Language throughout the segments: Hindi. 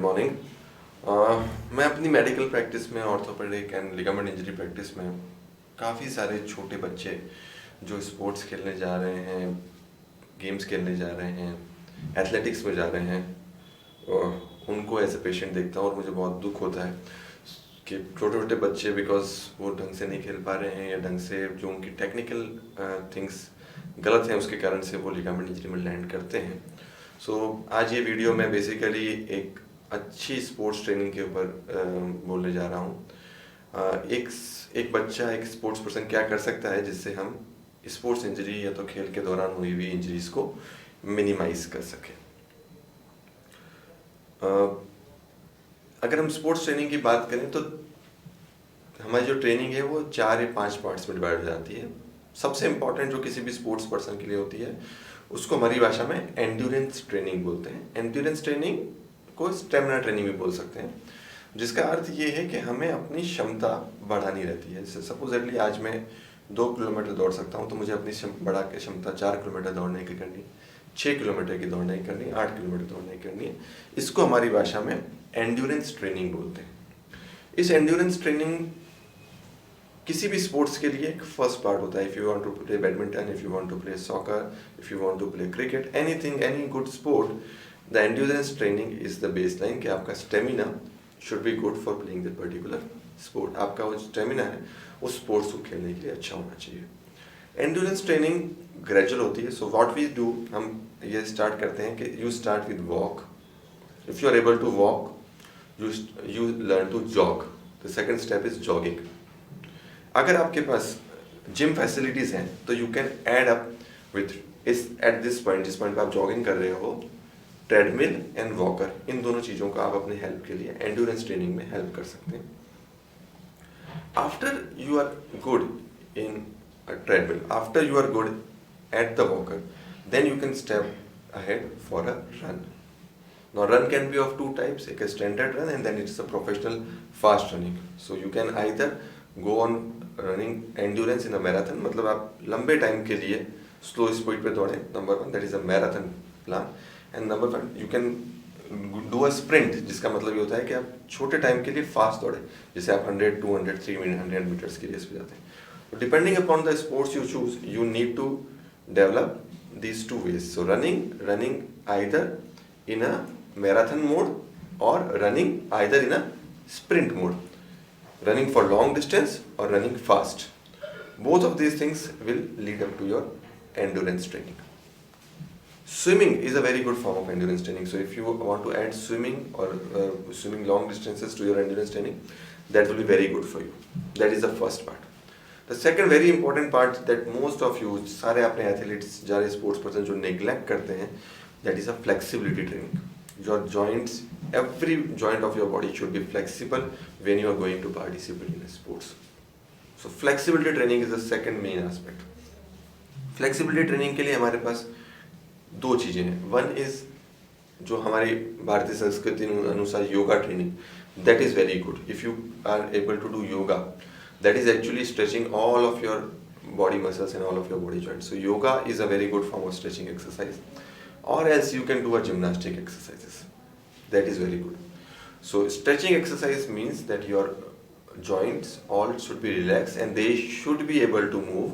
मॉर्निंग। मैं अपनी मेडिकल प्रैक्टिस में orthopaedic and ligament injury practice में काफ़ी सारे छोटे बच्चे जो स्पोर्ट्स खेलने जा रहे हैं, गेम्स खेलने जा रहे हैं, एथलेटिक्स में जा रहे हैं, उनको एज ए पेशेंट देखता हूँ और मुझे बहुत दुख होता है कि छोटे छोटे बच्चे बिकॉज वो ढंग से नहीं खेल पा रहे हैं या ढंग से जो उनकी टेक्निकल थिंग्स गलत हैं उसके कारण से वो लिगामेंट इंजरी में लैंड करते हैं। सो आज ये वीडियो मैं बेसिकली एक अच्छी स्पोर्ट्स ट्रेनिंग के ऊपर बोलने जा रहा हूँ। एक बच्चा, एक स्पोर्ट्स पर्सन क्या कर सकता है जिससे हम स्पोर्ट्स इंजरी या तो खेल के दौरान हुई हुई इंजरीज को मिनिमाइज कर सकें। अगर हम स्पोर्ट्स ट्रेनिंग की बात करें तो हमारी जो ट्रेनिंग है वो 4 या 5 पार्ट्स में डिवाइड हो जाती है। सबसे इम्पॉर्टेंट जो किसी भी स्पोर्ट्स पर्सन के लिए होती है उसको हमारी भाषा में एंड्योरेंस ट्रेनिंग बोलते हैं। एंड्योरेंस ट्रेनिंग को स्टेमिना ट्रेनिंग भी बोल सकते हैं, जिसका अर्थ ये है कि हमें अपनी क्षमता बढ़ानी रहती है। जैसे सपोजेटली आज मैं 2 किलोमीटर दौड़ सकता हूँ तो मुझे अपनी बढ़ा के क्षमता 4 किलोमीटर दौड़ने की करनी, 6 किलोमीटर की दौड़ने की करनी, 8 किलोमीटर दौड़ने की करनी है। इसको हमारी भाषा में एंड्योरेंस ट्रेनिंग बोलते हैं। इस एंड्योरेंस ट्रेनिंग किसी भी स्पोर्ट्स के लिए एक फर्स्ट पार्ट होता है। If you want to play badminton, if you want to play soccer, if you want to play cricket, anything, any good sport, the endurance training is the baseline कि आपका stamina should be good for playing that particular sport. आपका वो स्टेमिना है उस स्पोर्ट्स को खेलने के लिए अच्छा होना चाहिए। एंड्योरेंस ट्रेनिंग ग्रेजुअल होती है। सो व्हाट वी डू, हम ये स्टार्ट करते हैं कि you start with walk. If you are able to walk, you learn to jog. The second step is jogging. अगर आपके पास जिम फैसिलिटीज़ हैं तो you can add up with at this point, जिस पॉइंट पर आप जॉगिंग कर रहे हो, ट्रेडमिल एंड वॉकर, इन दोनों चीज़ों का आप अपने हेल्प के लिए एंड्योरेंस ट्रेनिंग में हेल्प कर सकते हैं। After you are good in a treadmill, after you are good at the walker, then you can step ahead for a run. Now run can be of 2 types, एक standard run and then it's a professional fast running. So you can either go on running endurance in a marathon, मतलब आप लंबे टाइम के लिए स्लो स्पीड पे दौड़ें, number 1, that is a marathon plan, and number 1 you can do a sprint, जिसका मतलब ये होता है कि आप छोटे टाइम के लिए फास्ट दौड़ें, जैसे आप 100, 200, 300 मीटर्स की रेस पे जाते हैं। Depending upon the sports you choose, you need to develop these 2 ways. So running either in a marathon mode or running either in a sprint mode. Running for long distance or running fast. Both of these things will lead up to your endurance training. Swimming is a very good form of endurance training. So if you want to add swimming or swimming long distances to your endurance training, that will be very good for you. That is the first part. The second very important part that most of you, सारे अपने एथलीट्स, सारे स्पोर्ट्स पर्सन जो नेग्लेक्ट करते हैं, that is a flexibility training. Your joints, every joint of your body should be flexible when you are going to participate in sports. So flexibility training is the second main aspect. Flexibility training के लिए हमारे पास 2 चीज़ें हैं। One is जो हमारी भारतीय संस्कृति अनुसार yoga training, that is very good. If you are able to do yoga, that is actually stretching all of your body muscles and all of your body joints. So yoga is a very good form of stretching exercise, or else you can do a gymnastic exercises. That is very good. So stretching exercise means that your joints all should be relaxed and they should be able to move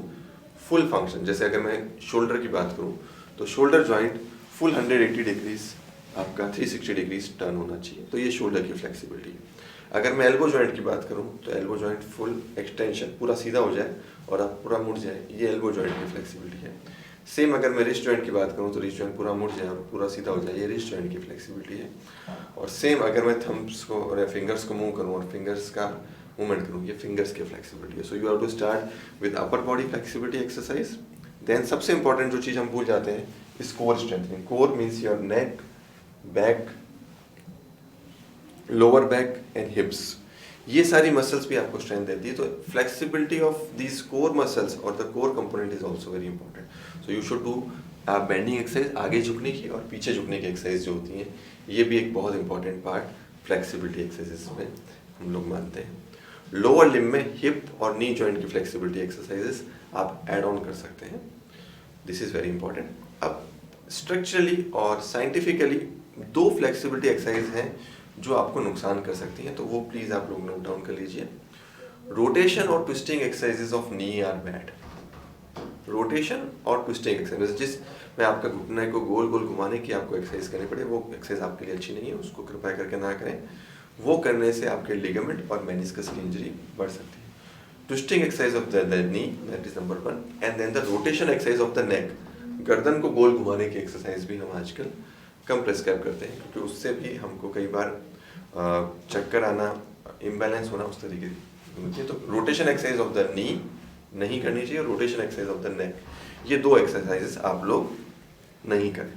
full function. जैसे अगर मैं shoulder की बात करूँ तो shoulder joint full 180 डिग्रीज आपका 360 डिग्रीज टर्न होना चाहिए, तो ये shoulder की फ्लेक्सिबिलिटी है। अगर मैं एल्बो जॉइंट की बात करूं तो एल्बो जॉइंट फुल एक्सटेंशन, पूरा सीधा हो जाए और आप पूरा मुड़ जाए, ये एल्बो जॉइंट की फ्लेक्सिबिलिटी है। सेम अगर मैं रिस्ट जॉइंट की बात करूं तो रिस्ट जॉइंट पूरा मुड़ जाए और पूरा सीधा हो जाए, ये रिस्ट जॉइंट की फ्लेक्सिबिलिटी है। और सेम अगर मैं थम्स को और फिंगर्स को मूव करूं और फिंगर्स का मूवमेंट करूं, ये फिंगर्स की फ्लेक्सिबिलिटी है। So you have to start with upper body flexibility exercise. Then सबसे इंपॉर्टेंट जो चीज़ हम भूल जाते हैं इस core strengthening. Core means your neck, back, lower back and hips, ये सारी मसल्स भी आपको स्ट्रेंथ देती है। तो flexibility of these core muscles और the core component is also very important. So you should do bending exercise, आगे झुकने की और पीछे झुकने की एक्सरसाइज जो होती हैं, ये भी एक बहुत इंपॉर्टेंट पार्ट फ्लेक्सिबिलिटी एक्सरसाइज में हम लोग मानते हैं। लोअर लिम्ब में हिप और नी जॉइंट की फ्लेक्सिबिलिटी एक्सरसाइजेस आप ऐड ऑन कर सकते हैं। This is very important. अब स्ट्रक्चरली और साइंटिफिकली 2 फ्लेक्सिबिलिटी एक्सरसाइज हैं जो आपको नुकसान कर सकती हैं, तो वो प्लीज़ आप लोग नोट डाउन कर लीजिए। रोटेशन और twisting exercises of knee are bad. Rotation और ट्विस्टिंग एक्सरसाइज, जिस में आपका घुटने को गोल गोल घुमाने की आपको एक्सरसाइज करनी पड़े, वो एक्सरसाइज आपके लिए अच्छी नहीं है, उसको कृपया करके ना करें। वो करने से आपके लिगामेंट और मेनिस्कस की इंजरी बढ़ सकती है। Twisting exercise of the knee, that is number 1, and then the rotation exercise of the neck. गर्दन को गोल घुमाने की एक्सरसाइज भी हम आजकल कम प्रेस्क्राइब करते हैं, क्योंकि उससे भी हमको कई बार चक्कर आना, इम्बैलेंस होना उस तरीके की होती है। तो रोटेशन एक्सरसाइज ऑफ द नी नहीं करनी चाहिए, रोटेशन एक्सरसाइज ऑफ द नेक, ये 2 एक्सरसाइजेस आप लोग नहीं करें।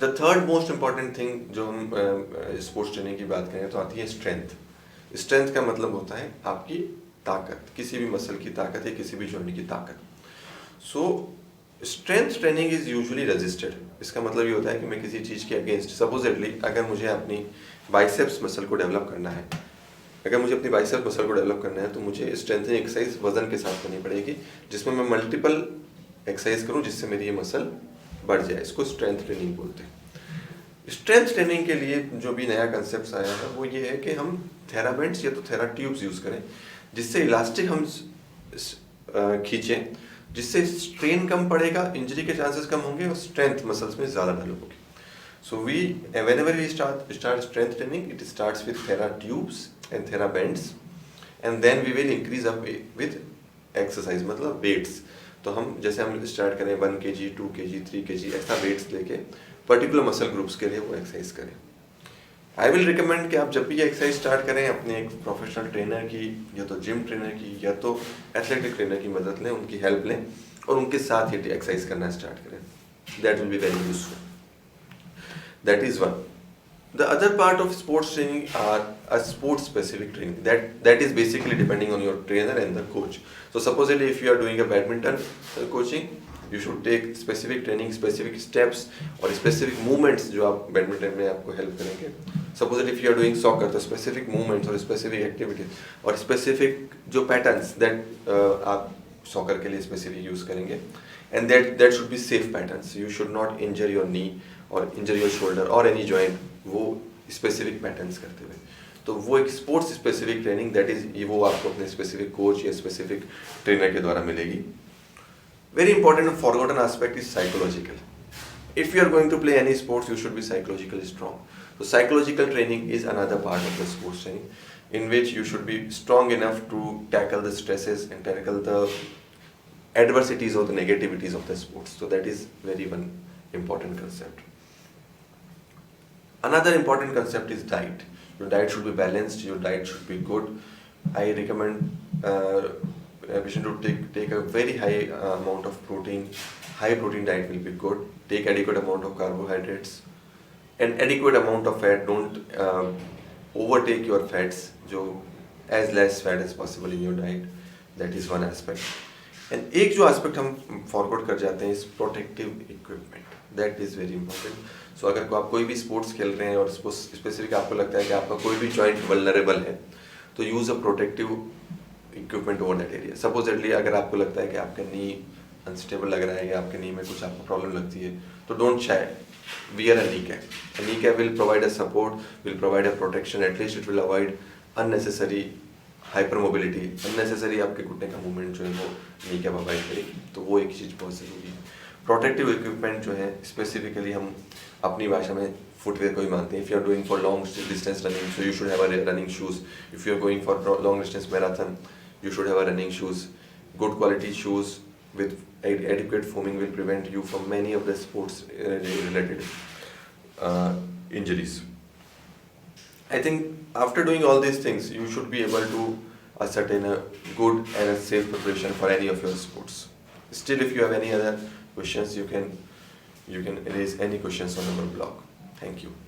The third most important thing जो हम स्पोर्ट्स ट्रेनिंग की बात करें तो आती है स्ट्रेंथ। स्ट्रेंथ का मतलब होता है आपकी ताकत, किसी भी मसल की ताकत या किसी भी जॉइंट की ताकत। सो strength training is usually registered. इसका मतलब ये होता है कि मैं किसी चीज़ के अगेंस्ट, सपोजिटली अगर मुझे अपनी बाइसेप्स मसल को डेवलप करना है, तो मुझे स्ट्रेंथनिंग एक्सरसाइज वजन के साथ करनी पड़ेगी, जिसमें मैं मल्टीपल एक्सरसाइज करूं जिससे मेरी ये मसल बढ़ जाए। इसको स्ट्रेंथ ट्रेनिंग बोलते हैं। स्ट्रेंथ ट्रेनिंग के लिए जो भी नया कंसेप्ट आया है वो ये है कि हम थेराबेंड्स या तो थेरा ट्यूब्स यूज़ करें, जिससे इलास्टिक हम खींचें, जिससे स्ट्रेन कम पड़ेगा, इंजरी के चांसेस कम होंगे और स्ट्रेंथ मसल्स में ज़्यादा डेवलप होगी। So whenever we start strength training, it starts with thera tubes and thera bends, and then we will increase up with exercise, मतलब weights। तो हम जैसे हम स्टार्ट करें 1 kg, 2 kg, 3 kg ऐसा weights लेके पर्टिकुलर मसल ग्रुप्स के लिए वो एक्सरसाइज करें। आई विल रिकमेंड कि आप जब भी ये एक्सरसाइज स्टार्ट करें, अपने एक प्रोफेशनल ट्रेनर की या तो जिम ट्रेनर की या तो एथलेटिक ट्रेनर की मदद लें, उनकी हेल्प लें और उनके साथ ये एक्सरसाइज करना स्टार्ट करें। That will be very useful. That is one. The other part of sports training are a sports specific training. That is basically depending on your trainer and the coach. So supposedly if you are doing a badminton coaching, you should take specific training, specific steps और specific movements जो आप बैडमिंटन में आपको help करेंगे. Supposedly if you are doing soccer, तो specific movements और specific activities और specific जो patterns that आप soccer के लिए specific use करेंगे, and that should be safe patterns. You should not injure your knee और इंजर योर शोल्डर और एनी जॉइंट, वो स्पेसिफिक पैटर्न्स करते हुए। तो वो एक sports specific training, that is वो आपको अपने स्पेसिफिक कोच या स्पेसिफिक ट्रेनर के द्वारा मिलेगी। Very important forgotten aspect is psychological. If you are going to play any sports, you should be psychologically strong. तो psychological training is another part of the sports training, in which you should be strong enough to tackle the stresses and tackle the adversities or the negativities of the sports. So that is very one important concept. Another important concept is diet. Your diet should be balanced, your diet should be good. I recommend patient to take a very high amount of protein. High protein diet will be good. Take adequate amount of carbohydrates and adequate amount of fat. Don't overtake your fats. जो as less fat as possible in your diet. That is one aspect. And एक जो aspect हम forgot कर जाते हैं is protective equipment. That is very important. So अगर आप कोई भी स्पोर्ट्स खेल रहे हैं और स्पेसिफिक आपको लगता है कि आपका कोई भी जॉइंट वल्नरेबल है, तो use a protective equipment over that area. Supposedly अगर आपको लगता है कि आपका नी अनस्टेबल लग रहा है या आपके नी में कुछ आपको प्रॉब्लम लगती है, तो don't shy, wear a knee cap. A knee cap will provide a support, will provide a protection, at least it will avoid unnecessary hyper mobility, unnecessary आपके घुटने का मूवमेंट जो है वो नी कैप अवॉइड करेगी। तो वो एक चीज़ बहुत ज़रूरी है। प्रोटेक्टिव इक्विपमेंट जो है स्पेसिफिकली हम अपनी भाषा में फुटवेयर को ही मानते हैं। If you are doing for long distance running, so you should have a running shoes. If you are going for long distance marathon, you should have a running shoes. Good quality shoes with adequate foaming will prevent you from many of the sports related injuries. I think after doing all these things, you should be able to ascertain a good and a safe preparation for any of your sports. Still, if you have any other questions, you can raise any questions on our blog. Thank you.